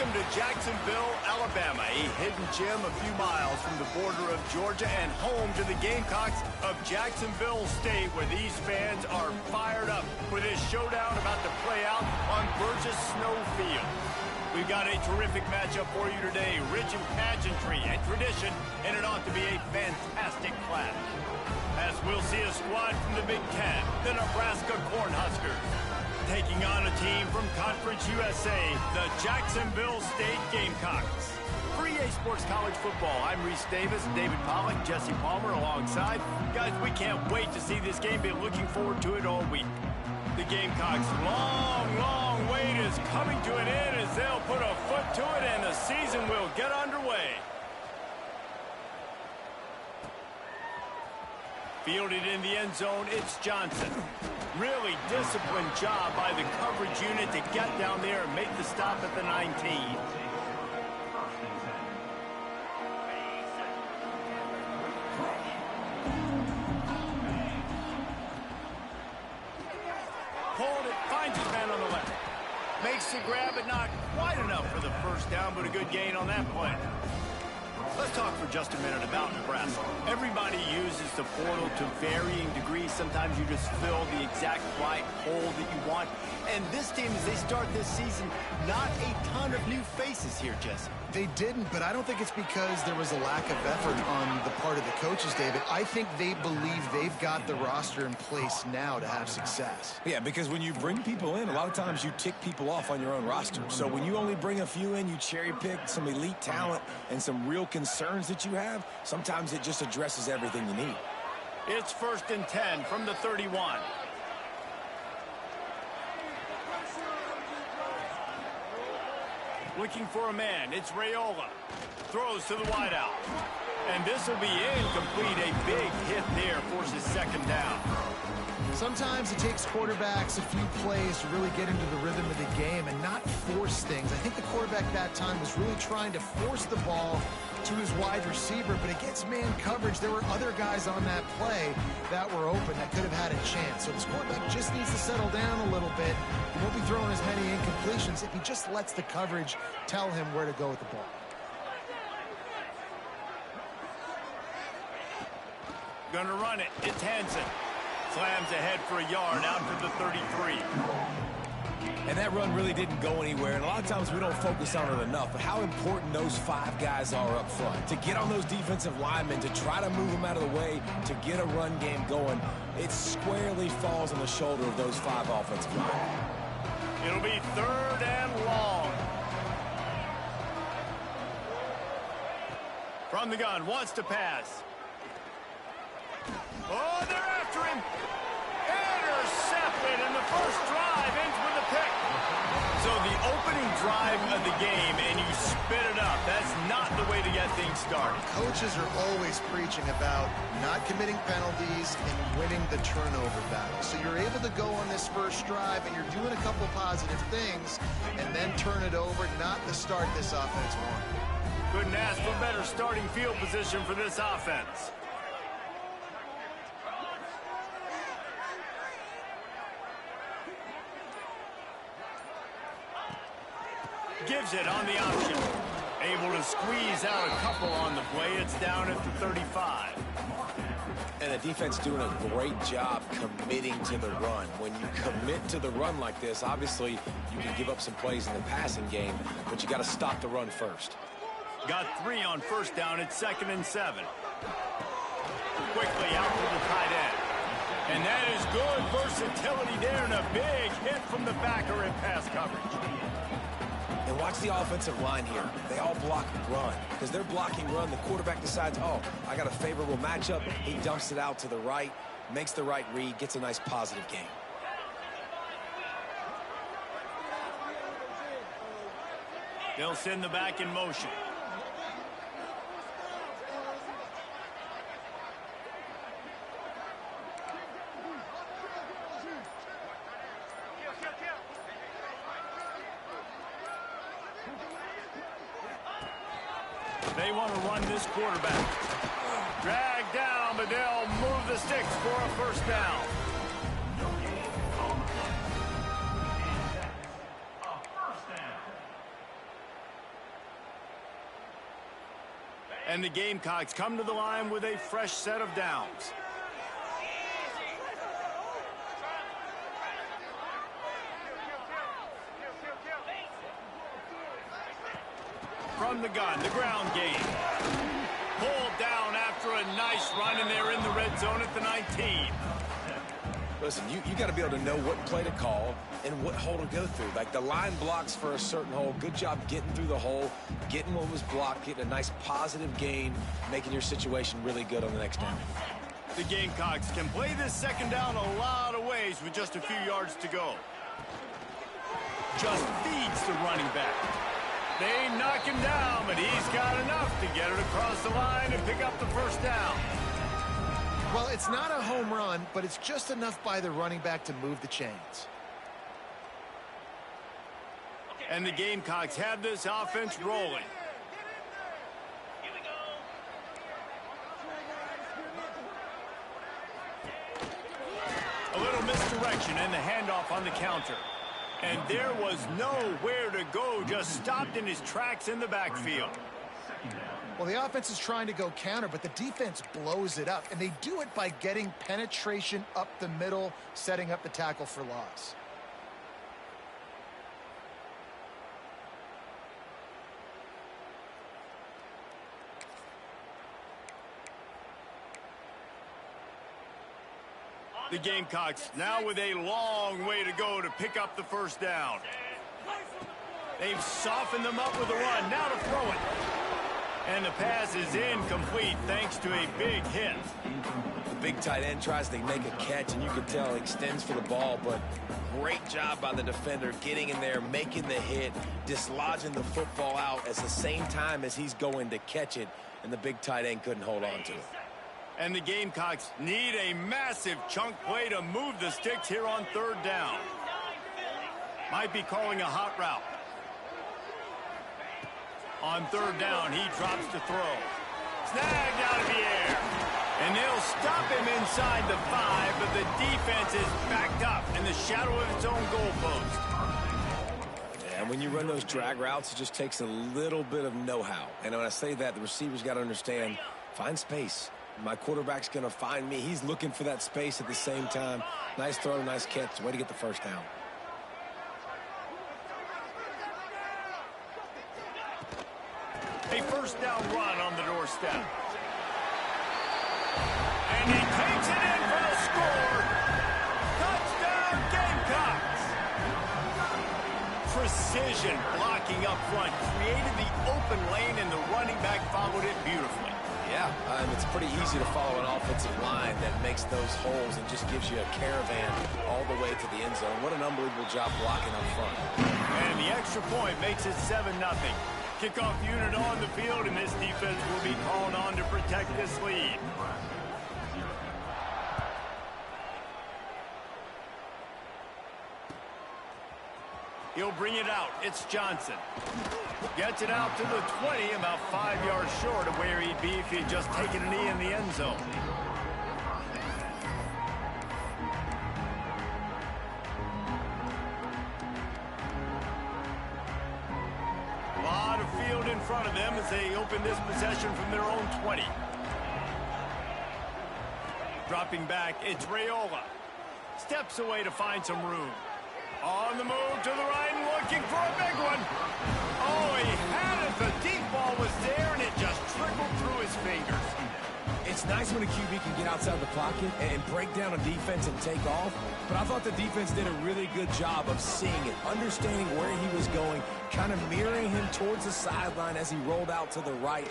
Welcome to Jacksonville, Alabama, a hidden gem a few miles from the border of Georgia and home to the Gamecocks of Jacksonville State, where these fans are fired up for this showdown about to play out on Burgess Snow Field. We've got a terrific matchup for you today, rich in pageantry and tradition, and it ought to be a fantastic clash. As we'll see a squad from the Big Ten, the Nebraska Cornhuskers, taking on a team from Conference USA, the Jacksonville State Gamecocks. For EA Sports College Football, I'm Reese Davis, David Pollack, Jesse Palmer alongside. Guys, we can't wait to see this game. Been looking forward to it all week. The Gamecocks' long wait is coming to an end as they'll put a foot to it and the season will get underway. Fielded in the end zone, it's Johnson. Really disciplined job by the coverage unit to get down there and make the stop at the 19. Pulled it, finds his man on the left. Makes the grab, but not quite enough for the first down, but a good gain on that play. Let's talk for just a minute about Nebraska. Everybody uses the portal to varying degrees. Sometimes you just fill the exact right hole that you want. And this team, as they start this season, not a ton of new faces here, Jesse. They didn't, but I don't think it's because there was a lack of effort on the part of the coaches, David. I think they believe they've got the roster in place now to have success. Yeah, because when you bring people in, a lot of times you tick people off on your own roster. So when you only bring a few in, you cherry pick some elite talent and some real concerns that you have, sometimes it just addresses everything you need. It's 1st and 10 from the 31. Looking for a man, it's Raiola. Throws to the wideout. And this will be incomplete. A big hit there, forces 2nd down. Sometimes it takes quarterbacks a few plays to really get into the rhythm of the game and not force things. I think the quarterback that time was really trying to force the ball to his wide receiver, but against man coverage, there were other guys on that play that were open that could have had a chance. So this quarterback just needs to settle down a little bit. He won't be throwing as many incompletions if he just lets the coverage tell him where to go with the ball. Gonna run it. It's Hansen. Slams ahead for a yard out to the 33. And that run really didn't go anywhere, and a lot of times we don't focus on it enough, but how important those 5 guys are up front. To get on those defensive linemen, to try to move them out of the way, to get a run game going, it squarely falls on the shoulder of those 5 offensive linemen. It'll be 3rd and long. From the gun, wants to pass. Oh, they're after him. Intercepted, and the first drive ends with a pick. So the opening drive of the game, and you spit it up. That's not the way to get things started. Coaches are always preaching about not committing penalties and winning the turnover battle. So you're able to go on this first drive, and you're doing a couple positive things, and then turn it over, not to start this offense one. Couldn't ask for better starting field position for this offense. Gives it on the option. Able to squeeze out a couple on the play. It's down at the 35. And the defense doing a great job committing to the run. When you commit to the run like this, obviously you can give up some plays in the passing game, but you got to stop the run first. Got 3 on 1st down. It's 2nd and 7. Quickly out to the tight end. And that is good versatility there, and a big hit from the backer in pass coverage. And watch the offensive line here. They all block run. Because they're blocking run, the quarterback decides, oh, I got a favorable matchup. He dumps it out to the right, makes the right read, gets a nice positive gain. They'll send the back in motion. They want to run this quarterback. Dragged down, but they'll move the sticks for a 1st down. And the Gamecocks come to the line with a fresh set of downs. From the gun, the ground game. Pulled down after a nice run, and they're in the red zone at the 19. Listen, you got to be able to know what play to call and what hole to go through. Like the line blocks for a certain hole. Good job getting through the hole, getting what was blocked, getting a nice positive gain, making your situation really good on the next down. The Gamecocks can play this second down a lot of ways with just a few yards to go. Just feeds the running back. They knock him down, but he's got enough to get it across the line and pick up the first down. Well, it's not a home run, but it's just enough by the running back to move the chains. And the Gamecocks have this offense rolling. A little misdirection and the handoff on the counter. And there was nowhere to go, just stopped in his tracks in the backfield. Well, the offense is trying to go counter, but the defense blows it up. And they do it by getting penetration up the middle, setting up the tackle for loss. The Gamecocks now with a long way to go to pick up the first down. They've softened them up with a run. Now to throw it. And the pass is incomplete thanks to a big hit. The big tight end tries to make a catch, and you can tell he extends for the ball, but great job by the defender getting in there, making the hit, dislodging the football out at the same time as he's going to catch it, and the big tight end couldn't hold on to it. And the Gamecocks need a massive chunk play to move the sticks here on third down. Might be calling a hot route. On third down, he drops to throw. Snagged out of the air. And they'll stop him inside the 5, but the defense is backed up in the shadow of its own goalpost. And when you run those drag routes, it just takes a little bit of know-how. And when I say that, the receivers got to understand, find space. My quarterback's going to find me. He's looking for that space at the same time. Nice throw, nice catch. Way to get the first down. A first down run on the doorstep. And he takes it in for the score. Touchdown, Gamecocks. Precision blocking up front created the open lane, and the running back followed it beautifully. Yeah, it's pretty easy to follow an offensive line that makes those holes and just gives you a caravan all the way to the end zone. What an unbelievable job blocking up front. And the extra point makes it 7-0. Kickoff unit on the field, and this defense will be called on to protect this lead. He'll bring it out. It's Johnson. Gets it out to the 20, about 5 yards short of where he'd be if he'd just taken a knee in the end zone. A lot of field in front of them as they open this possession from their own 20. Dropping back, it's Raiola. Steps away to find some room. On the move to the right and looking for a big one. Oh, he had it. The deep ball was there, and it just trickled through his fingers. It's nice when a QB can get outside the pocket and break down a defense and take off, but I thought the defense did a really good job of seeing it, understanding where he was going, kind of mirroring him towards the sideline as he rolled out to the right.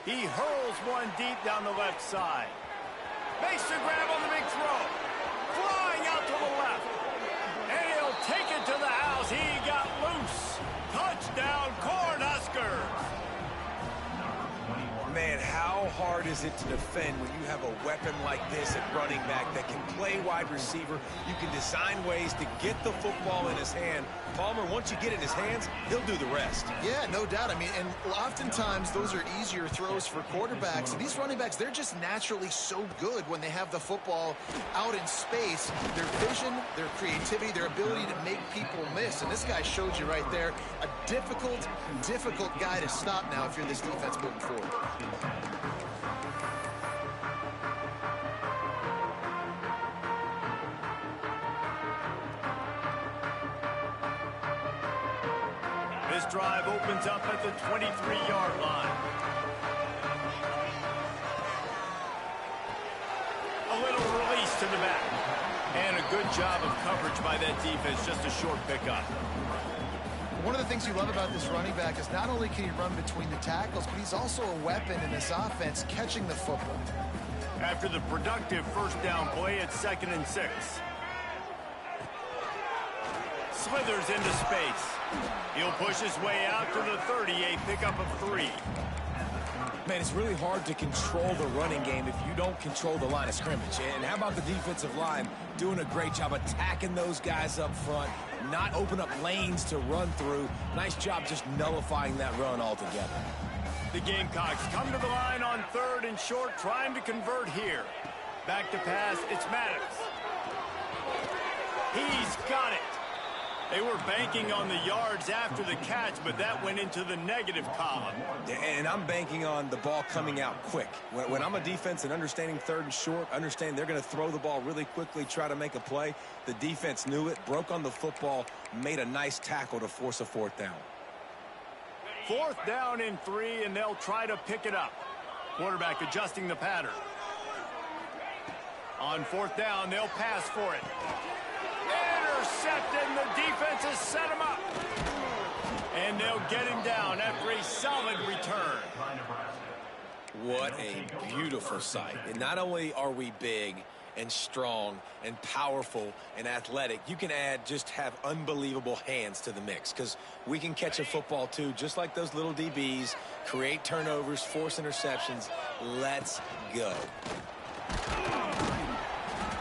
He hurls one deep down the left side. Makes the grab on the big throw. Flying out to the left. And he'll take it to the house. He got loose. Touchdown, Cornhuskers. Man, how hard is it to defend when you have a weapon like this at running back that can play wide receiver? You can design ways to get the football in his hand. Palmer, once you get it in his hands, he'll do the rest. Yeah, no doubt. I mean, and oftentimes those are easier throws for quarterbacks. And these running backs, they're just naturally so good when they have the football out in space. Their vision, their creativity, their ability to make people miss. And this guy showed you right there, a difficult guy to stop now if you're this defense moving forward. This drive opens up at the 23-yard line. A little release to the back. And a good job of coverage by that defense. Just a short pickup. One of the things you love about this running back is not only can he run between the tackles, but he's also a weapon in this offense catching the football. After the productive first down play at 2nd and 6. Slithers into space. He'll push his way out to the 30, a pickup of 3. Man, it's really hard to control the running game if you don't control the line of scrimmage. And how about the defensive line doing a great job attacking those guys up front, not open up lanes to run through. Nice job just nullifying that run altogether. The Gamecocks come to the line on 3rd and short, trying to convert here. Back to pass, it's Maddox. He's got it. They were banking on the yards after the catch, but that went into the negative column. And I'm banking on the ball coming out quick. When I'm a defense and understanding 3rd and short, understand they're going to throw the ball really quickly, try to make a play. The defense knew it, broke on the football, made a nice tackle to force a 4th down. 4th down and 3, and they'll try to pick it up. Quarterback adjusting the pattern. On 4th down, they'll pass for it. Intercepted, and the defense has set him up. And they'll get him down after a solid return. What a beautiful sight. And not only are we big and strong and powerful and athletic, you can have unbelievable hands to the mix, because we can catch a football too, just like those little DBs, create turnovers, force interceptions. Let's go.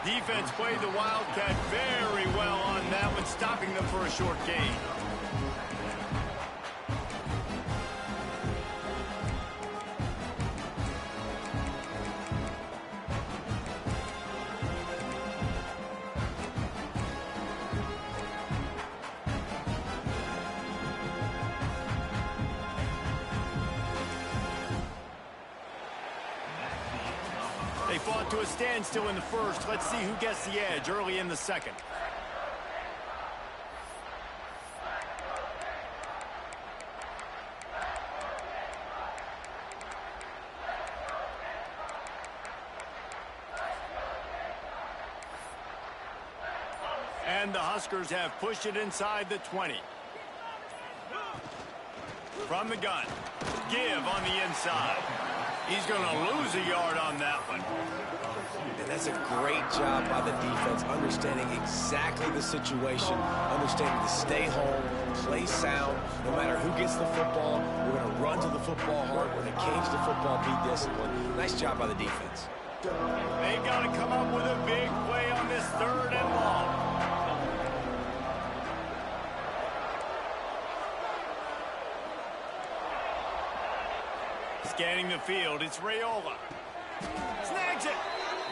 Defense played the Wildcat very well on that one, stopping them for a short gain. They fought to a standstill in the first. Let's see who gets the edge early in the second. And the Huskers have pushed it inside the 20. From the gun. Give on the inside. He's going to lose a yard on that one. And that's a great job by the defense, understanding exactly the situation, understanding to stay home, play sound. No matter who gets the football, we're going to run to the football hard. We're going to cage the football, be disciplined. Nice job by the defense. They got to come up with a big play on this 3rd and long. Scanning the field, it's Raiola. Snags it.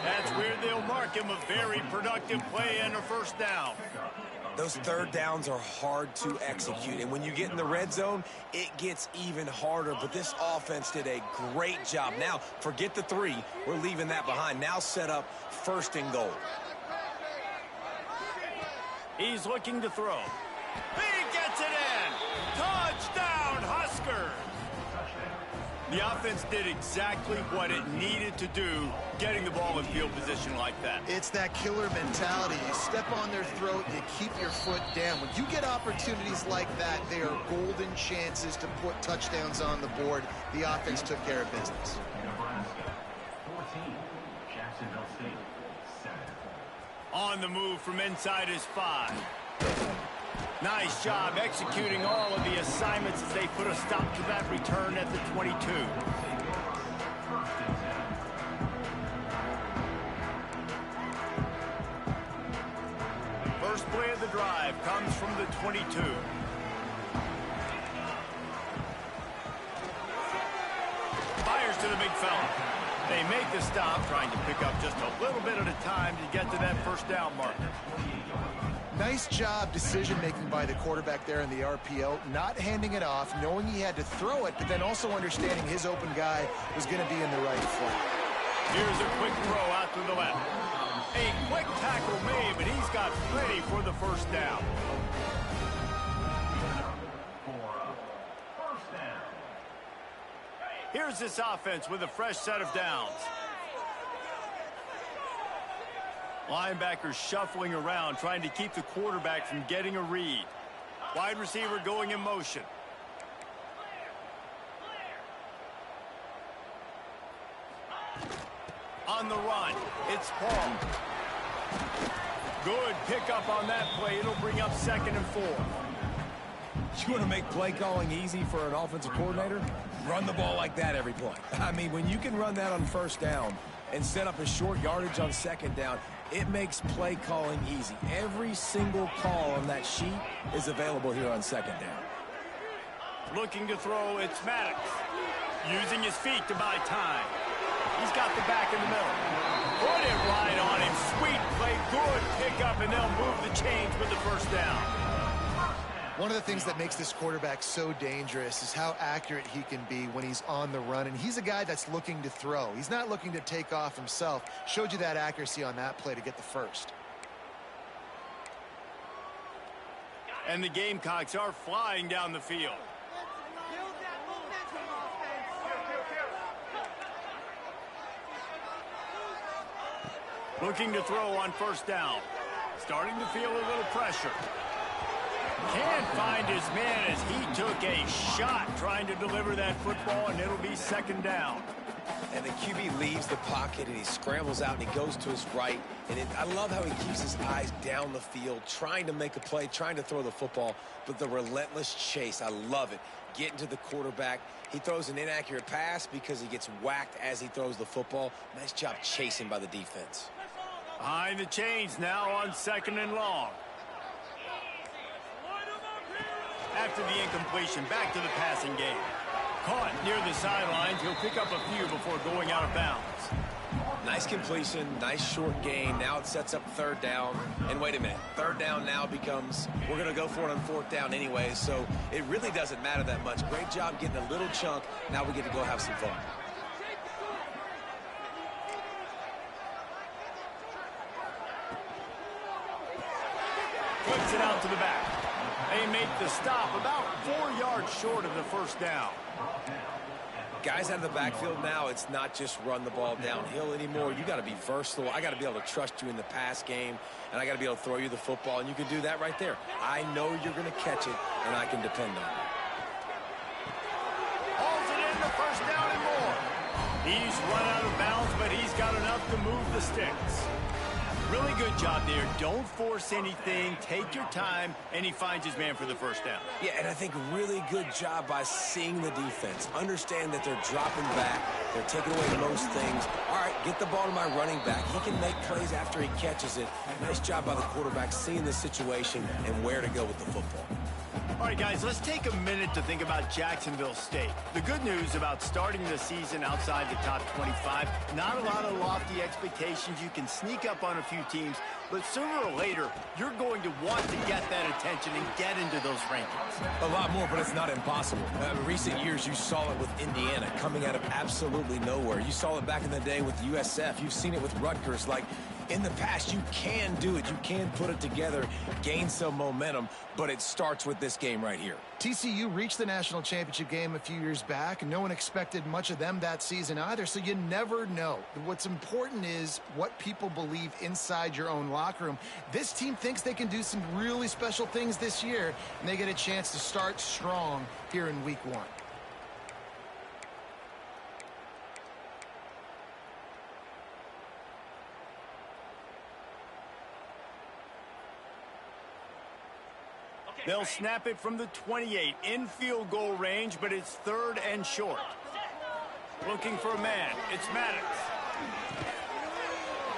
That's where they'll mark him a very productive play and a 1st down. Those 3rd downs are hard to execute, and when you get in the red zone, it gets even harder. But this offense did a great job. Now, forget the 3. We're leaving that behind. Now set up 1st and goal. He's looking to throw. He gets it in. Touchdown, Huskers. The offense did exactly what it needed to do, getting the ball in field position like that. It's that killer mentality. You step on their throat, you keep your foot down. When you get opportunities like that, they are golden chances to put touchdowns on the board. The offense took care of business. Nebraska, 14, Jacksonville State, 7. On the move from inside his 5. Nice job executing all of the assignments as they put a stop to that return at the 22. First play of the drive comes from the 22. Fires to the big fella. They make the stop, trying to pick up just a little bit at a time to get to that 1st down marker. Nice job decision-making by the quarterback there in the RPO, not handing it off, knowing he had to throw it, but then also understanding his open guy was going to be in the right flat. Here's a quick throw out to the left. A quick tackle made, but he's got plenty for the first down. Here's this offense with a fresh set of downs. Linebackers shuffling around, trying to keep the quarterback from getting a read. Wide receiver going in motion. On the run, it's Paul. Good pickup on that play. It'll bring up 2nd and 4. You want to make play calling easy for an offensive coordinator? Run the ball like that every play. I mean, when you can run that on first down and set up a short yardage on 2nd down, it makes play calling easy. Every single call on that sheet is available here on 2nd down. Looking to throw, it's Maddox. Using his feet to buy time. He's got the back in the middle. Put it right on him. Sweet play, good pickup, and they'll move the chains with the first down. One of the things that makes this quarterback so dangerous is how accurate he can be when he's on the run. And he's a guy that's looking to throw. He's not looking to take off himself. Showed you that accuracy on that play to get the first. And the Gamecocks are flying down the field. Looking to throw on first down. Starting to feel a little pressure. Can't find his man as he took a shot trying to deliver that football, and it'll be 2nd down. And the QB leaves the pocket, and he scrambles out, and he goes to his right. And I love how he keeps his eyes down the field, trying to make a play, trying to throw the football, but the relentless chase, I love it. Getting to the quarterback. He throws an inaccurate pass because he gets whacked as he throws the football. Nice job chasing by the defense. Behind the chains now on 2nd and long. After the incompletion, back to the passing game. Caught near the sidelines. He'll pick up a few before going out of bounds. Nice completion, nice short gain. Now it sets up 3rd down. And wait a minute, 3rd down now becomes, we're going to go for it on 4th down anyway, so it really doesn't matter that much. Great job getting a little chunk. Now we get to go have some fun. Flips it out to the back. They make the stop about 4 yards short of the first down. Guys out of the backfield now, it's not just run the ball downhill anymore. You got to be versatile. I got to be able to trust you in the pass game, and I got to be able to throw you the football, and you can do that right there. I know you're going to catch it, and I can depend on it. Hauls it in the first down and more. He's run out of bounds, but he's got enough to move the sticks. Really good job there. Don't force anything. Take your time, and he finds his man for the first down. Yeah, and I think really good job by seeing the defense. Understand that they're dropping back. They're taking away most things. All right, get the ball to my running back. He can make plays after he catches it. Nice job by the quarterback seeing the situation and where to go with the football. All right, guys, let's take a minute to think about Jacksonville State. The good news about starting the season outside the top 25, not a lot of lofty expectations. You can sneak up on a few teams, but sooner or later, you're going to want to get that attention and get into those rankings. A lot more, but it's not impossible. In recent years, you saw it with Indiana coming out of absolutely nowhere. You saw it back in the day with USF. You've seen it with Rutgers. Like, in the past, you can do it. You can put it together, gain some momentum, but it starts with this game right here. TCU reached the national championship game a few years back, and no one expected much of them that season either, so you never know. What's important is what people believe inside your own locker room. This team thinks they can do some really special things this year, and they get a chance to start strong here in week 1. They'll snap it from the 28 in field goal range, but it's 3rd and short. Looking for a man. It's Maddox.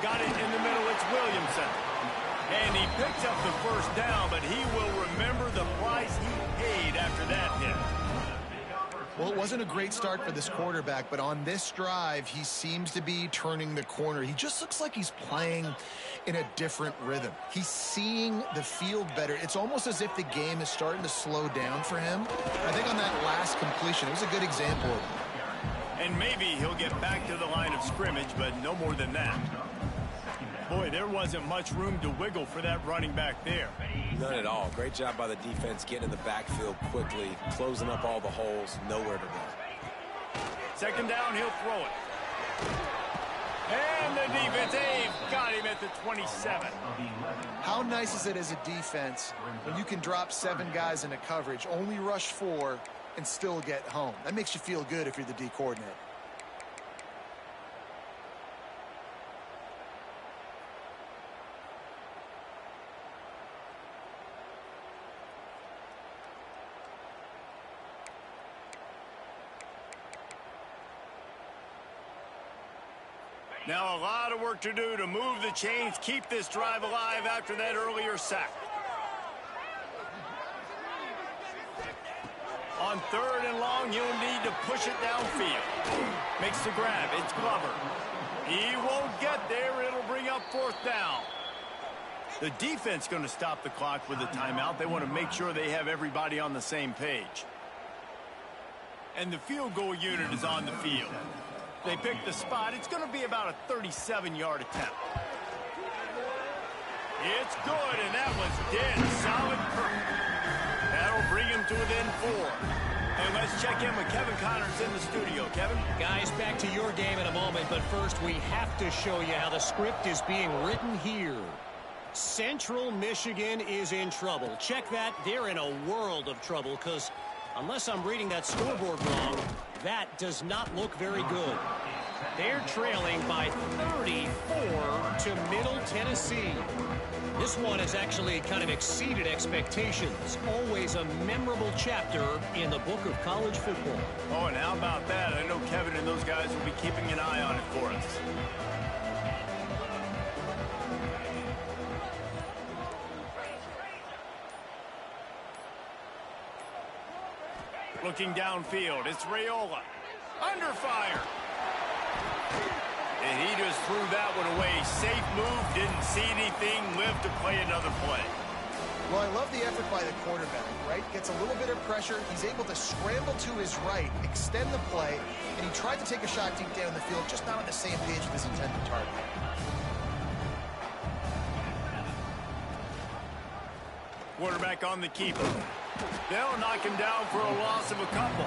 Got it in the middle. It's Williamson. And he picks up the first down, but he will remember the price he paid after that hit. Well, it wasn't a great start for this quarterback, but on this drive, he seems to be turning the corner. He just looks like he's playing in a different rhythm. He's seeing the field better. It's almost as if the game is starting to slow down for him. I think on that last completion, it was a good example of it. And maybe he'll get back to the line of scrimmage, but no more than that. Boy, there wasn't much room to wiggle for that running back there. None at all. Great job by the defense getting in the backfield quickly, closing up all the holes, nowhere to go. Second down, he'll throw it. And the defense, they've got him at the 27. How nice is it as a defense when you can drop 7 guys into coverage, only rush 4, and still get home? That makes you feel good if you're the D coordinator. Now a lot of work to do to move the chains, keep this drive alive after that earlier sack. On 3rd and long, you'll need to push it downfield. Makes the grab. It's Glover. He won't get there. It'll bring up 4th down. The defense going to stop the clock with a timeout. They want to make sure they have everybody on the same page. And the field goal unit is on the field. They pick the spot. It's going to be about a 37-yard attempt. It's good, and that was dead solid. That'll bring him to within 4. And let's check in with Kevin Connors in the studio. Kevin? Guys, back to your game in a moment, but first we have to show you how the script is being written here. Central Michigan is in trouble. Check that. They're in a world of trouble because unless I'm reading that scoreboard wrong, that does not look very good. They're trailing by 34 to Middle Tennessee. This one has actually kind of exceeded expectations. Always a memorable chapter in the book of college football. Oh, and how about that? I know Kevin and those guys will be keeping an eye on it for us. Looking downfield, it's Raiola. Under fire. And he just threw that one away. Safe move, didn't see anything, lived to play another play. Well, I love the effort by the quarterback, right? Gets a little bit of pressure. He's able to scramble to his right, extend the play, and he tried to take a shot deep down the field, just not on the same page with his intended target. Quarterback on the keeper. They'll knock him down for a loss of a couple.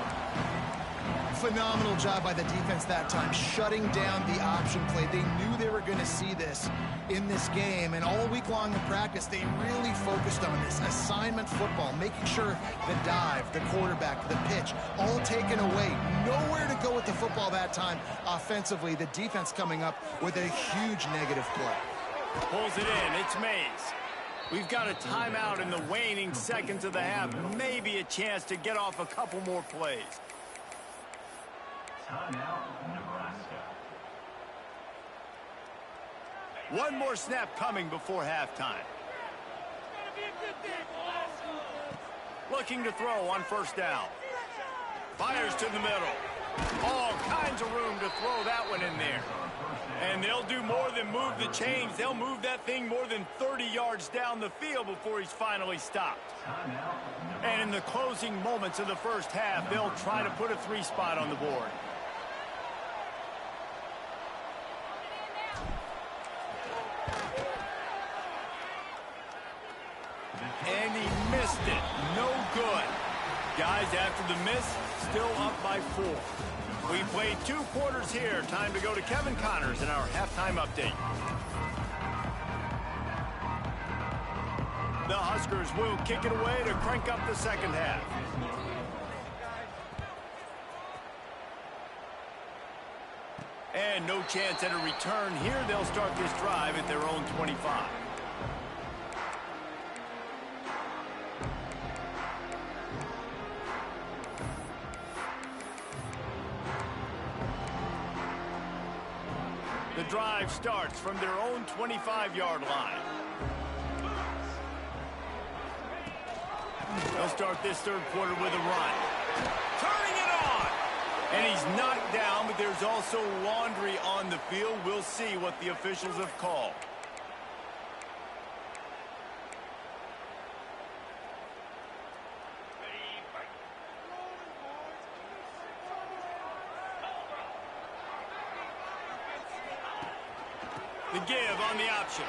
Phenomenal job by the defense that time, shutting down the option play. They knew they were going to see this in this game, and all week long in practice, they really focused on this assignment football, making sure the dive, the quarterback, the pitch, all taken away. Nowhere to go with the football that time offensively. The defense coming up with a huge negative play. Pulls it in. It's Mays. We've got a timeout in the waning seconds of the half. Maybe a chance to get off a couple more plays. Timeout, Nebraska. One more snap coming before halftime. Looking to throw on 1st down. Fires to the middle. All kinds of room to throw that one in there. And they'll do more than move the chains. They'll move that thing more than 30 yards down the field before he's finally stopped. And in the closing moments of the first half, they'll try to put a 3-spot on the board. And he missed it. No good. Guys, after the miss, still up by 4. We played 2 quarters here. Time to go to Kevin Connors in our halftime update. The Huskers will kick it away to crank up the second half. And no chance at a return here. They'll start this drive at their own 25. The drive starts from their own 25-yard line. They'll start this third quarter with a run. Turning it on. And he's knocked down, but there's also laundry on the field. We'll see what the officials have called. The give on the option.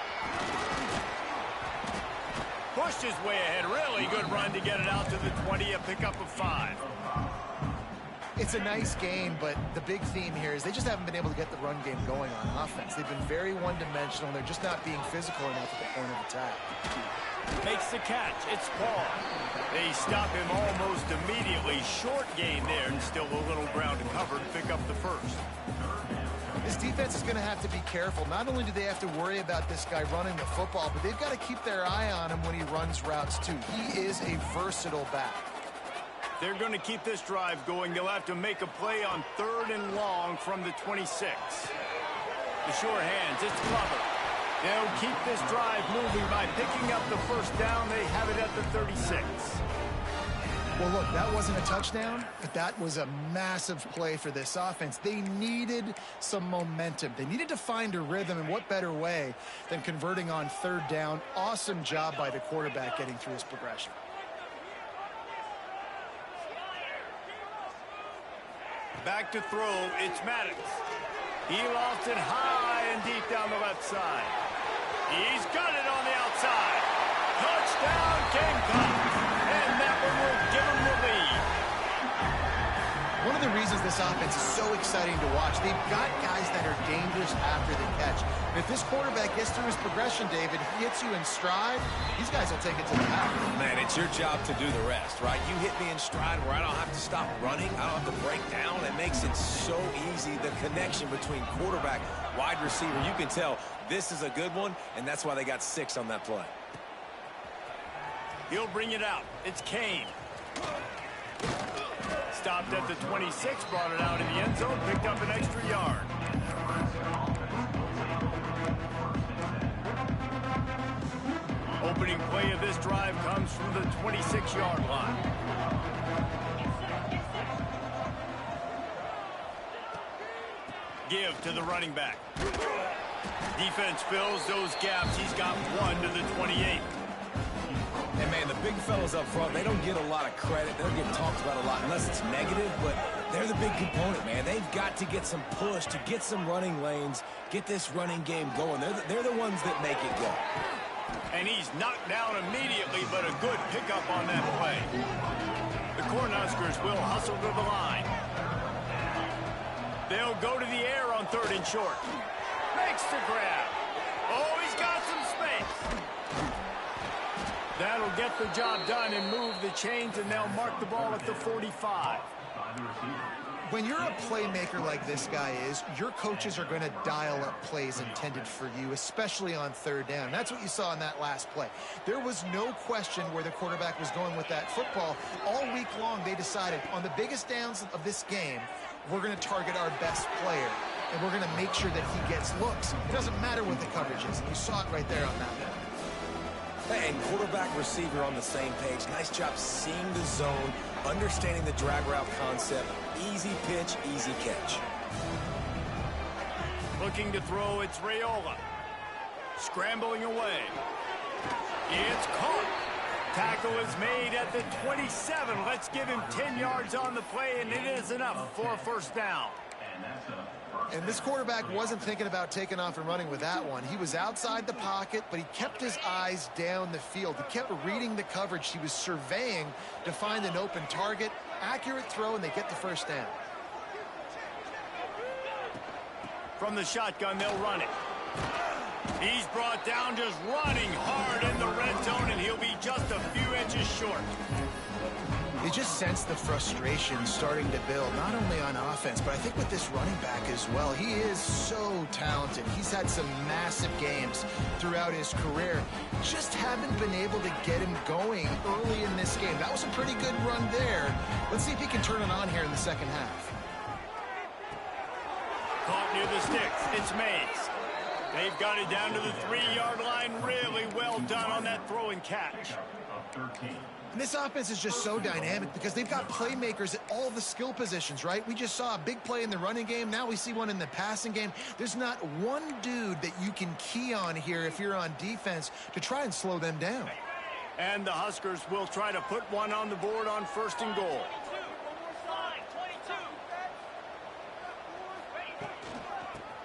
Pushed his way ahead. Really good run to get it out to the 20, a pickup of 5. It's a nice game, but the big theme here is they just haven't been able to get the run game going on offense. They've been very one-dimensional, and they're just not being physical enough at the point of attack. Makes the catch. It's Paul. They stop him almost immediately. Short gain there, and still a little ground to cover to pick up the first. This defense is going to have to be careful. Not only do they have to worry about this guy running the football, but they've got to keep their eye on him when he runs routes, too. He is a versatile back. They're going to keep this drive going. They'll have to make a play on 3rd and long from the 26. The sure hands. It's Glover. They'll keep this drive moving by picking up the first down. They have it at the 36. Well, look, that wasn't a touchdown, but that was a massive play for this offense. They needed some momentum. They needed to find a rhythm, and what better way than converting on 3rd down. Awesome job by the quarterback getting through his progression. Back to throw, it's Maddox. He lofts it high and deep down the left side. He's got it on the outside. Touchdown, Gamecocks. And that one will give him the lead. One of the reasons this offense is so exciting to watch, they've got guys that are dangerous after the catch. And if this quarterback gets through his progression, David, he hits you in stride, these guys will take it to the house. Man, it's your job to do the rest, right? You hit me in stride where I don't have to stop running. I don't have to break down. It makes it so easy. The connection between quarterback, wide receiver, you can tell this is a good one, and that's why they got 6 on that play. He'll bring it out. It's Kane. Stopped at the 26, brought it out in the end zone, picked up an extra yard. Opening play of this drive comes from the 26-yard line. Give to the running back. Defense fills those gaps. He's got 1 to the 28. And, man, the big fellas up front, they don't get a lot of credit. They don't get talked about a lot unless it's negative, but they're the big component, man. They've got to get some push, to get some running lanes, get this running game going. They're the ones that make it go. And he's knocked down immediately, but a good pickup on that play. The Cornhuskers will hustle to the line. They'll go to the air on 3rd and short. Makes the grab. Oh, he's got some space. That'll get the job done and move the chains, and they'll mark the ball at the 45. When you're a playmaker like this guy is, your coaches are going to dial up plays intended for you, especially on 3rd down. That's what you saw in that last play. There was no question where the quarterback was going with that football. All week long, they decided on the biggest downs of this game, we're going to target our best player, and we're going to make sure that he gets looks. It doesn't matter what the coverage is, and you saw it right there on that one. And quarterback, receiver on the same page. Nice job seeing the zone, understanding the drag route concept. Easy pitch, easy catch. Looking to throw, it's Raiola. Scrambling away. It's caught. Tackle is made at the 27. Let's give him 10 yards on the play, and it is enough for a first down. And this quarterback wasn't thinking about taking off and running with that one. He was outside the pocket, but he kept his eyes down the field. He kept reading the coverage. He was surveying to find an open target. Accurate throw, and they get the first down. From the shotgun, they'll run it. He's brought down just running hard in the red zone, and he'll be just a few inches short. You just sense the frustration starting to build, not only on offense, but I think with this running back as well. He is so talented. He's had some massive games throughout his career. Just haven't been able to get him going early in this game. That was a pretty good run there. Let's see if he can turn it on here in the second half. Caught near the sticks. It's Mays. They've got it down to the 3-yard line. Really well done on that throw and catch. Of 13. And this offense is just so dynamic because they've got playmakers at all the skill positions, right? We just saw a big play in the running game. Now we see one in the passing game. There's not one dude that you can key on here if you're on defense to try and slow them down. And the Huskers will try to put one on the board on 1st and goal.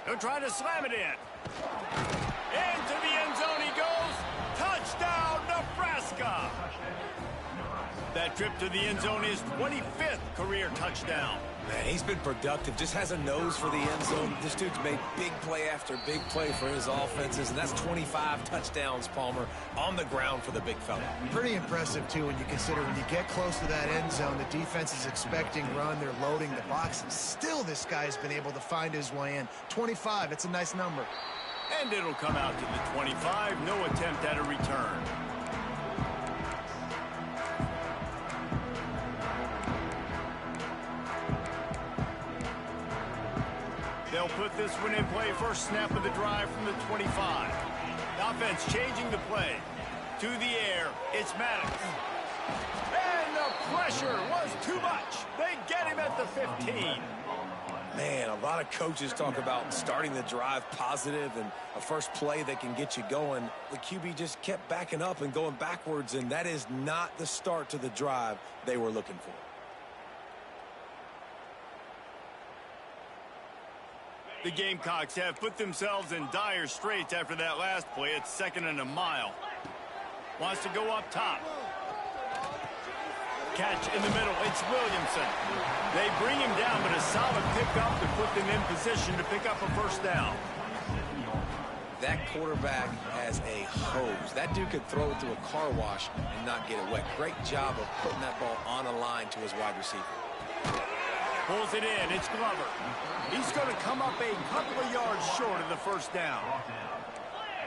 They'll try to slam it in. Into the end zone he goes. Touchdown, Nebraska. That trip to the end zone is 25th career touchdown. Man, he's been productive, just has a nose for the end zone. This dude's made big play after big play for his offenses, and that's 25 touchdowns, Palmer, on the ground for the big fella. Pretty impressive, too, when you consider when you get close to that end zone, the defense is expecting run, they're loading the box, and still this guy's been able to find his way in. 25, it's a nice number. And it'll come out to the 25, no attempt at a return. They'll put this one in play. First snap of the drive from the 25. The offense changing the play. To the air, it's Maddox. And the pressure was too much. They get him at the 15. Man, a lot of coaches talk about starting the drive positive and a first play that can get you going. The QB just kept backing up and going backwards, and that is not the start to the drive they were looking for. The Gamecocks have put themselves in dire straits after that last play. It's 2nd and a mile. Wants to go up top. Catch in the middle. It's Williamson. They bring him down, but a solid pickup to put them in position to pick up a first down. That quarterback has a hose. That dude could throw it through a car wash and not get it wet. Great job of putting that ball on a line to his wide receiver. Pulls it in. It's Glover. He's going to come up a couple of yards short of the first down.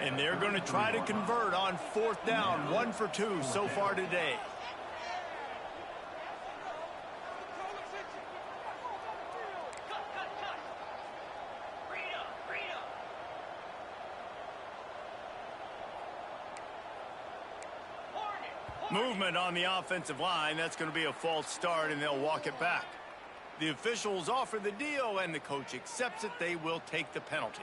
And they're going to try to convert on 4th down. 1 for 2 so far today. Movement on the offensive line. That's going to be a false start, and they'll walk it back. The officials offer the deal, and the coach accepts it. They will take the penalty.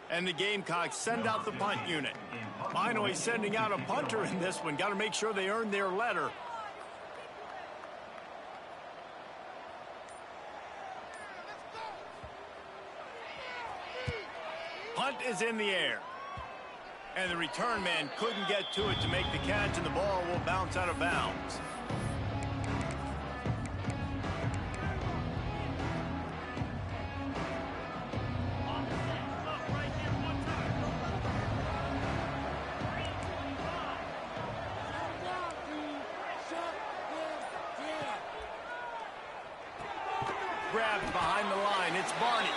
And the Gamecocks send out the punt unit. Finally sending out a punter in this one. Got to make sure they earn their letter. Punt is in the air. And the return man couldn't get to it to make the catch, and the ball will bounce out of bounds. Grabbed behind the line. It's Barney.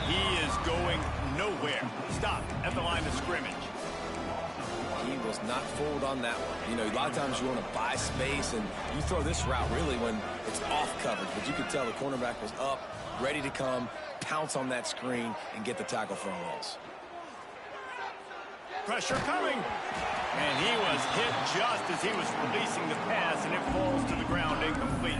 He is going nowhere. Stop at the line of scrimmage. He was not fooled on that one. You know, a lot of times you want to buy space, and you throw this route really when it's off coverage. But you could tell the cornerback was up, ready to come, pounce on that screen, and get the tackle for a loss. Pressure coming. And he was hit just as he was releasing the pass, and it falls to the ground incomplete.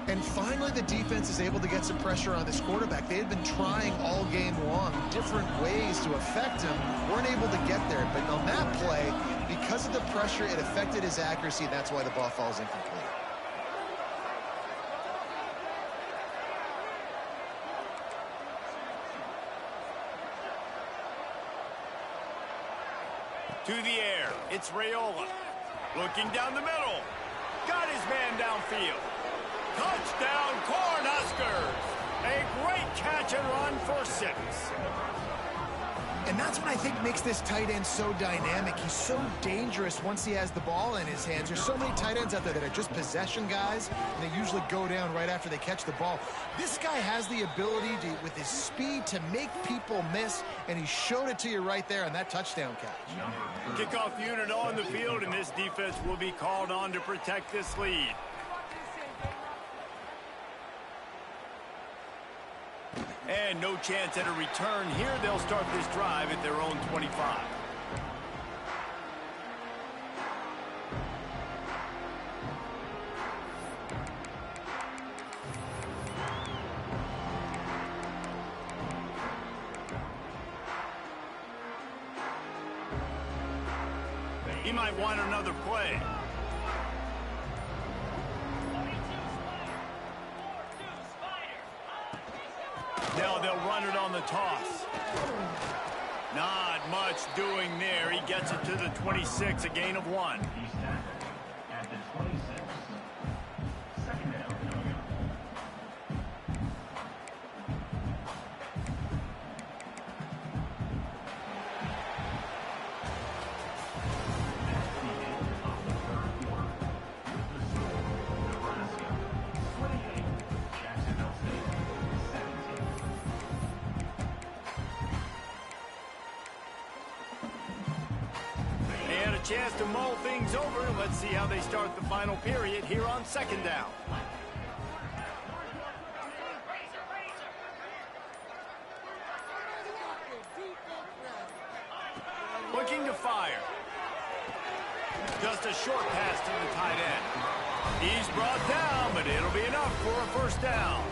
And finally, the defense is able to get some pressure on this quarterback. They had been trying all game long different ways to affect him. Weren't able to get there. But on that play, because of the pressure, it affected his accuracy, and that's why the ball falls incomplete. To the air, it's Raiola. Looking down the middle. Got his man downfield. Touchdown, Cornhuskers! A great catch and run for 6. And that's what I think makes this tight end so dynamic. He's so dangerous once he has the ball in his hands. There's so many tight ends out there that are just possession guys, and they usually go down right after they catch the ball. This guy has the ability to, with his speed, to make people miss, and he showed it to you right there on that touchdown catch. Kickoff unit on the field, and this defense will be called on to protect this lead. And no chance at a return here. They'll start this drive at their own 25. He might want another play. Now they'll run it on the toss. Not much doing there. He gets it to the 26, a gain of 1. He's tackled at the 26. Second down coming up. At the end of the third quarter, with the score, Nebraska 28, Jacksonville State 17. They had a chance to mull things over. Let's see how they start the final period here on second down. Looking to fire. Just a short pass to the tight end. He's brought down, but it'll be enough for a first down.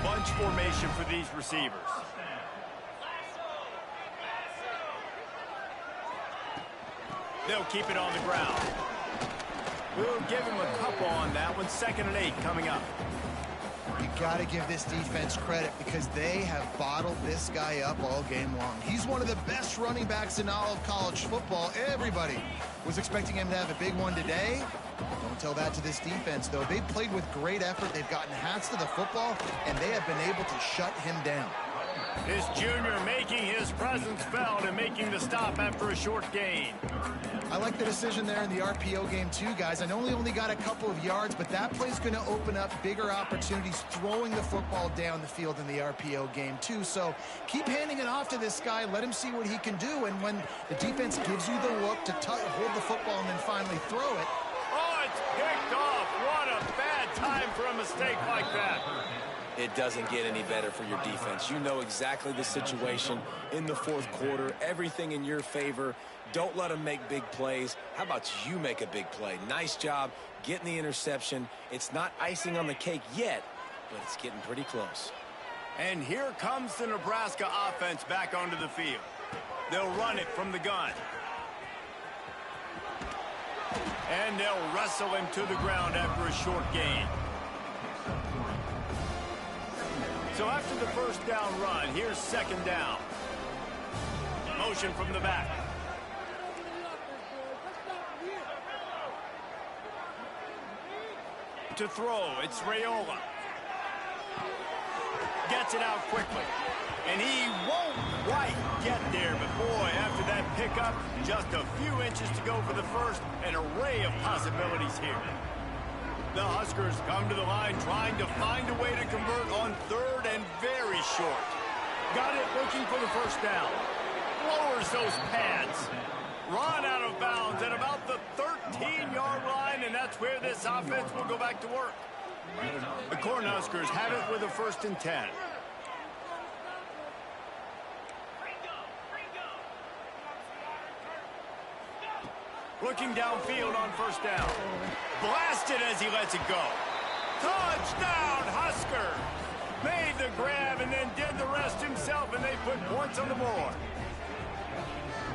Bunch formation for these receivers. They'll keep it on the ground. We'll give him a couple on that one. 2nd and 8 coming up. You got to give this defense credit because they have bottled this guy up all game long. He's one of the best running backs in all of college football. Everybody was expecting him to have a big one today. Don't tell that to this defense, though. They've played with great effort. They've gotten hats to the football, and they have been able to shut him down. This junior making his presence felt and making the stop after a short gain. I like the decision there in the RPO game too, guys. I know he only got a couple of yards, but that play's going to open up bigger opportunities throwing the football down the field in the RPO game too. So keep handing it off to this guy. Let him see what he can do. And when the defense gives you the look to hold the football and then finally throw it. Oh, it's picked off. What a bad time for a mistake like that. It doesn't get any better for your defense. You know exactly the situation in the fourth quarter. Everything in your favor. Don't let them make big plays. How about you make a big play? Nice job getting the interception. It's not icing on the cake yet, but it's getting pretty close. And here comes the Nebraska offense back onto the field. They'll run it from the gun. And they'll wrestle him to the ground after a short gain. So after the first down run, here's 2nd down. Motion from the back. To throw, it's Raiola. Gets it out quickly. And he won't quite get there, but boy, after that pickup, just a few inches to go for the first. An array of possibilities here. The Huskers come to the line trying to find a way to convert on 3rd and very short. Got it looking for the first down. Lowers those pads. Run out of bounds at about the 13-yard line, and that's where this offense will go back to work. The Cornhuskers have it with a 1st and 10. Looking downfield on first down. Blasted as he lets it go. Touchdown, Husker! Made the grab and then did the rest himself, and they put points on the board.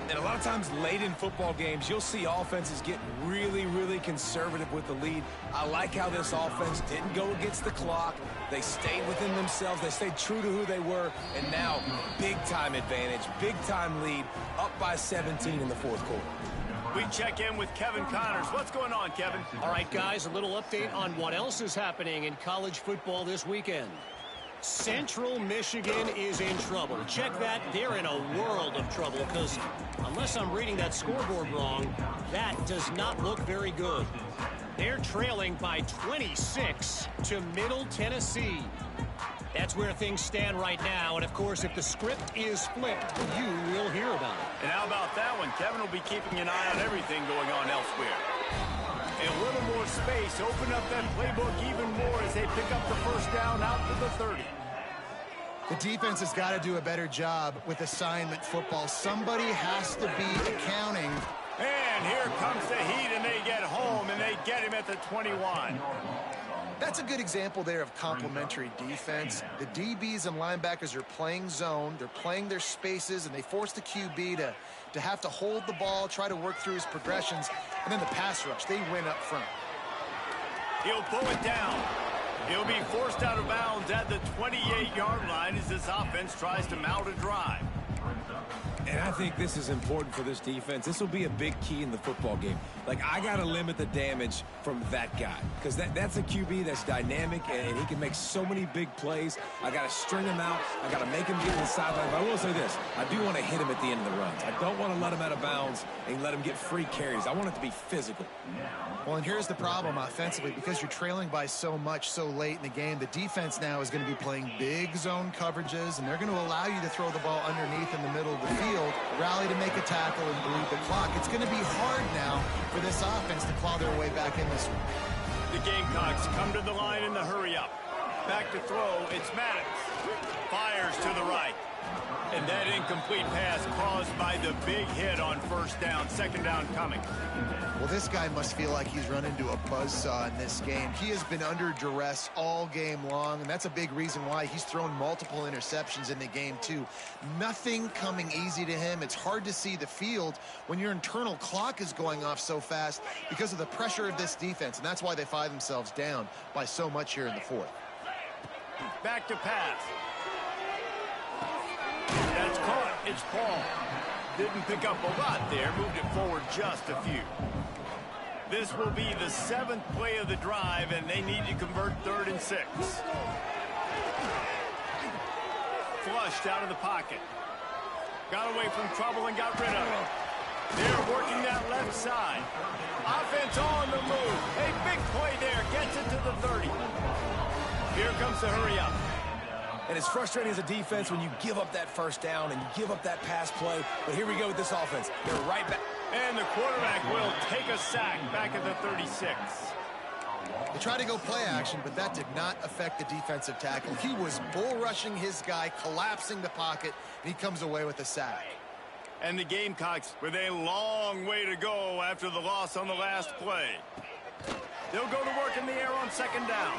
And a lot of times late in football games, you'll see offenses get really, really conservative with the lead. I like how this offense didn't go against the clock. They stayed within themselves. They stayed true to who they were. And now, big-time advantage, big-time lead, up by 17 in the fourth quarter. We check in with Kevin Connors. What's going on, Kevin? All right, guys, a little update on what else is happening in college football this weekend. Central Michigan is in trouble. Check that. They're in a world of trouble because unless I'm reading that scoreboard wrong, that does not look very good. They're trailing by 26 to Middle Tennessee. That's where things stand right now. And, of course, if the script is flipped, you will hear about it. And how about that one? Kevin will be keeping an eye on everything going on elsewhere. A little more space. Open up that playbook even more as they pick up the first down out to the 30. The defense has got to do a better job with assignment football. Somebody has to be accounting. And here comes the heat, and they get home, and they get him at the 21. That's a good example there of complementary defense. The DBs and linebackers are playing zone, they're playing their spaces, and they force the QB to have to hold the ball, try to work through his progressions, and then the pass rush, they win up front. He'll pull it down. He'll be forced out of bounds at the 28-yard line as this offense tries to mount a drive. And I think this is important for this defense. This will be a big key in the football game. Like, I got to limit the damage from that guy because that's a QB that's dynamic, and he can make so many big plays. I got to string him out. I got to make him get to the sideline. But I will say this. I do want to hit him at the end of the runs. I don't want to let him out of bounds and let him get free carries. I want it to be physical. Well, and here's the problem offensively. Because you're trailing by so much so late in the game, the defense now is going to be playing big zone coverages, and they're going to allow you to throw the ball underneath in the middle of the field, rally to make a tackle, and bleed the clock. It's going to be hard now for this offense to claw their way back in this one. The Gamecocks come to the line in the hurry-up. Back to throw, it's Maddox. Fires to the right. And that incomplete pass caused by the big hit on first down. Second down coming. Well, this guy must feel like he's run into a buzzsaw in this game. He has been under duress all game long, and that's a big reason why he's thrown multiple interceptions in the game, too. Nothing coming easy to him. It's hard to see the field when your internal clock is going off so fast because of the pressure of this defense, and that's why they find themselves down by so much here in the fourth. Back to pass. That's caught. It's Paul. Didn't pick up a lot there. Moved it forward just a few. This will be the 7th play of the drive, and they need to convert 3rd and 6. Flushed out of the pocket. Got away from trouble and got rid of it. They're working that left side. Offense on the move. A big play there. Gets it to the 30. Here comes the hurry-up. And it's frustrating as a defense when you give up that first down and you give up that pass play. But here we go with this offense. They're right back. And the quarterback will take a sack back at the 36. They tried to go play action, but that did not affect the defensive tackle. He was bull rushing his guy, collapsing the pocket, and he comes away with a sack. And the Gamecocks with a long way to go after the loss on the last play. They'll go to work in the air on second down.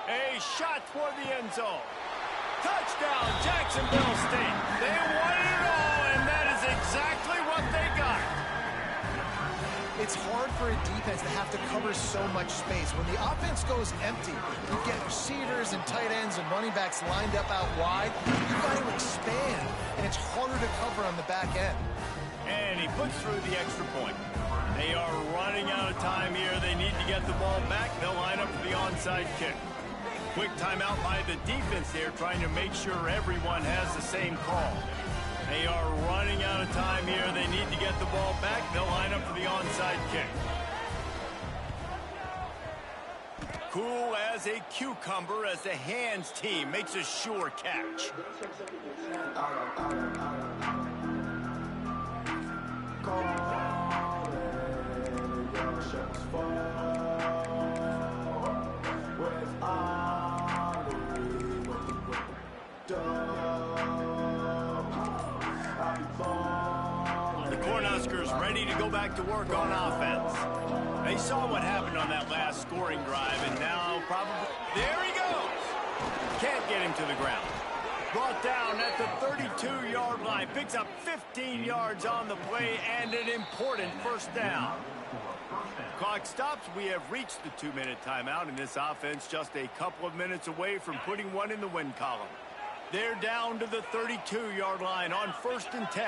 A shot toward the end zone. Touchdown, Jacksonville State. They wanted it all, and that is exactly what they got. It's hard for a defense to have to cover so much space. When the offense goes empty, you get receivers and tight ends and running backs lined up out wide. You've got to expand, and it's harder to cover on the back end. And he puts through the extra point. They are running out of time here. They need to get the ball back. They'll line up for the onside kick. Quick timeout by the defense there, trying to make sure everyone has the same call. They are running out of time here. They need to get the ball back. They'll line up for the onside kick. Cool as a cucumber as the hands team makes a sure catch. Ready to go back to work on offense. They saw what happened on that last scoring drive, and now probably... There he goes! Can't get him to the ground. Brought down at the 32-yard line. Picks up 15 yards on the play and an important first down. Clock stops. We have reached the 2-minute timeout, and this offense just a couple of minutes away from putting one in the win column. They're down to the 32-yard line on 1st and 10.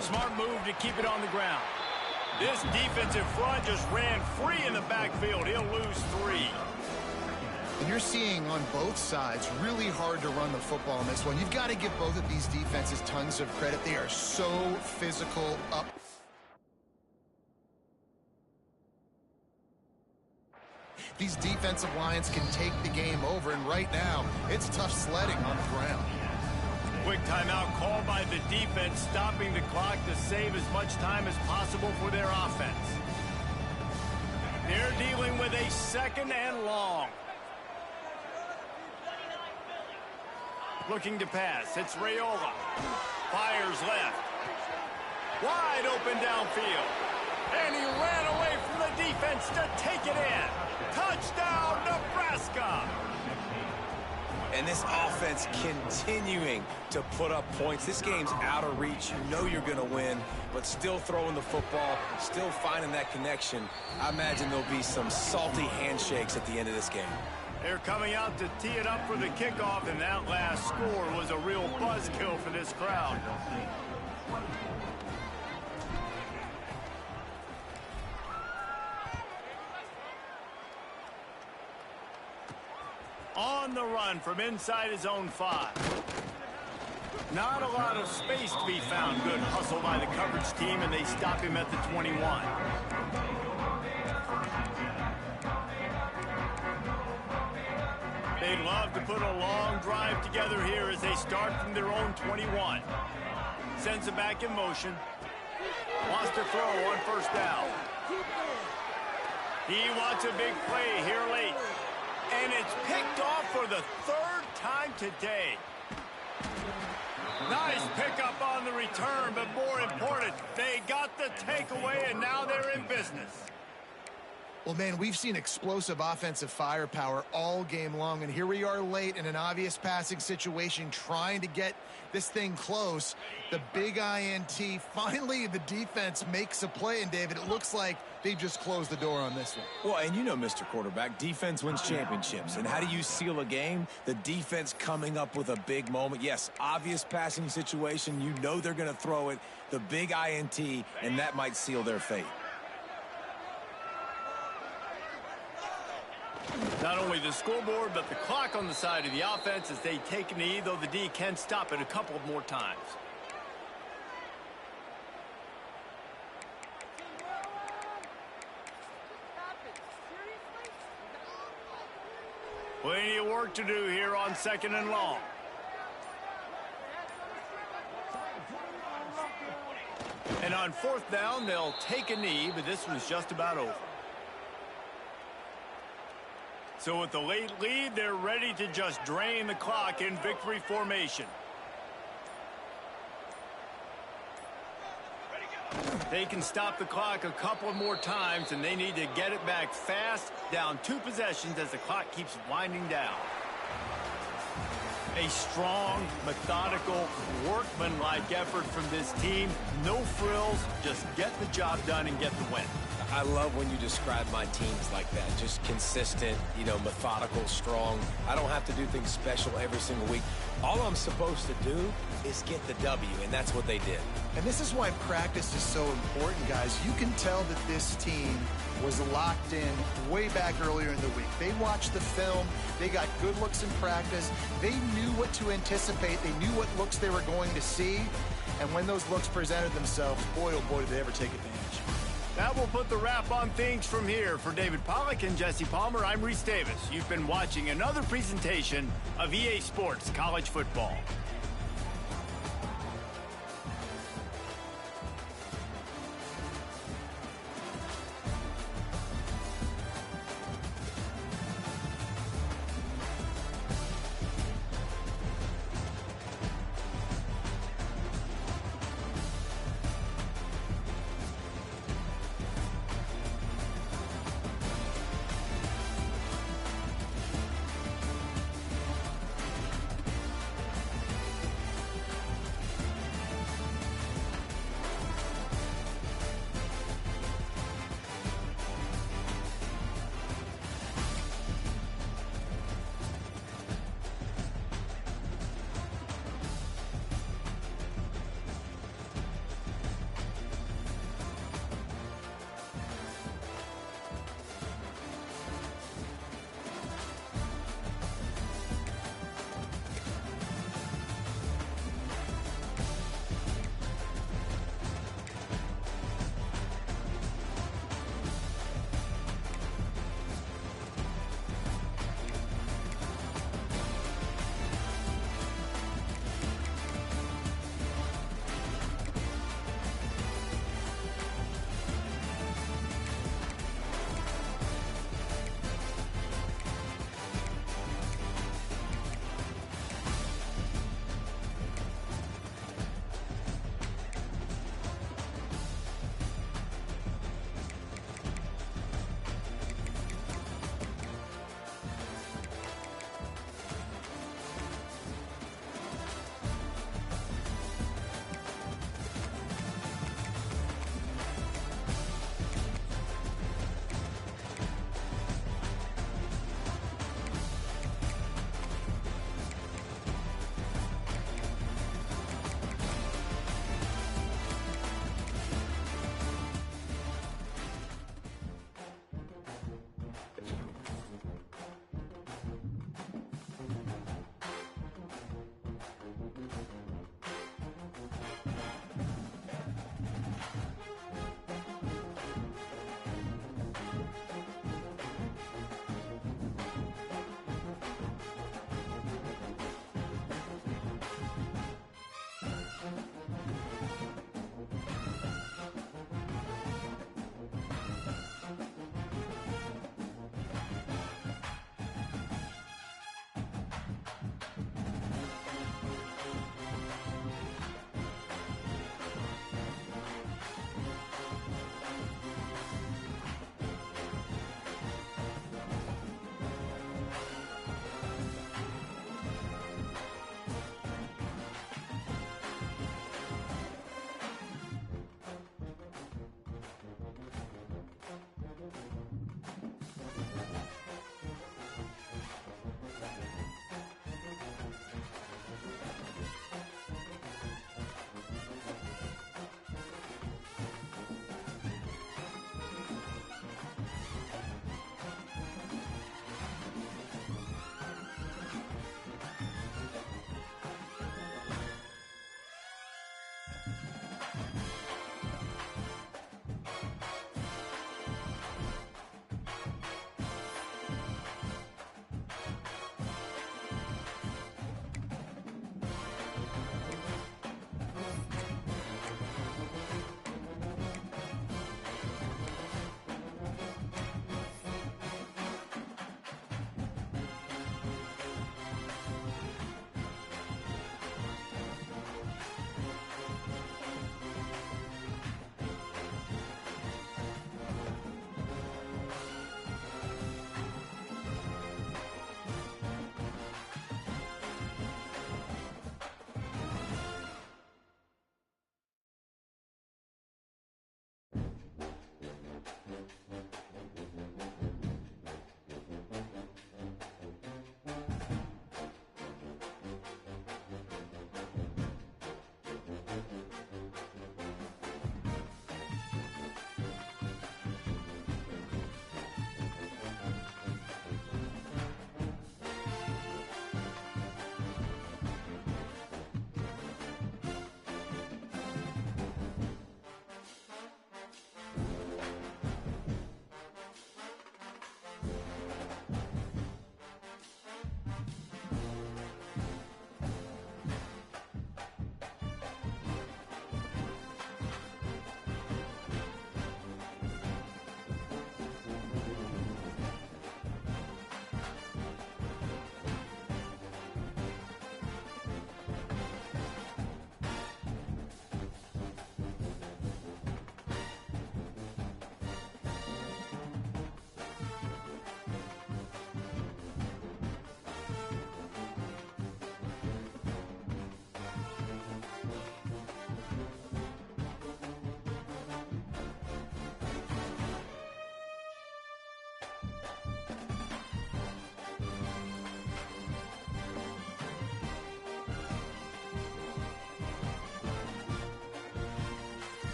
Smart move to keep it on the ground. This defensive front just ran free in the backfield. He'll lose 3. And you're seeing on both sides really hard to run the football in this one. You've got to give both of these defenses tons of credit. They are so physical up. These defensive lines can take the game over, and right now, it's tough sledding on the ground. Quick timeout called by the defense, stopping the clock to save as much time as possible for their offense. They're dealing with a 2nd and long. Looking to pass. It's Raiola. Fires left. Wide open downfield. And he ran away from the defense to take it in. Touchdown, Nebraska! And this offense continuing to put up points. This game's out of reach. You know you're going to win, but still throwing the football, still finding that connection. I imagine there'll be some salty handshakes at the end of this game. They're coming out to tee it up for the kickoff, and that last score was a real buzzkill for this crowd. On the run from inside his own 5. Not a lot of space to be found. Good hustle by the coverage team, and they stop him at the 21. They'd love to put a long drive together here as they start from their own 21. Sends it back in motion. Wants to throw on 1st down. He wants a big play here late. And it's picked off for the 3rd time today. Nice pickup on the return, but more important, they got the takeaway, and now they're in business. Well, man, we've seen explosive offensive firepower all game long, and here we are late in an obvious passing situation trying to get this thing close. The big INT, finally the defense makes a play, and David, it looks like they just closed the door on this one. Well, and you know, Mr. Quarterback, defense wins championships. And how do you seal a game? The defense coming up with a big moment. Yes, obvious passing situation. You know they're going to throw it. The big INT, and that might seal their fate. Not only the scoreboard, but the clock on the side of the offense as they take a knee, though the D can stop it a couple of more times. Plenty of work to do here on 2nd and long. And on 4th down, they'll take a knee, but this one's just about over. So with the late lead, they're ready to just drain the clock in victory formation. They can stop the clock a couple of more times, and they need to get it back fast, down 2 possessions as the clock keeps winding down. A strong, methodical, workmanlike effort from this team. No frills, just get the job done and get the win. I love when you describe my teams like that. Just consistent, you know, methodical, strong. I don't have to do things special every single week. All I'm supposed to do is get the W, and that's what they did. And this is why practice is so important, guys. You can tell that this team was locked in way back earlier in the week. They watched the film. They got good looks in practice. They knew what to anticipate. They knew what looks they were going to see. And when those looks presented themselves, boy, oh boy, did they ever take advantage. That will put the wrap on things from here. For David Pollack and Jesse Palmer, I'm Reese Davis. You've been watching another presentation of EA Sports College Football.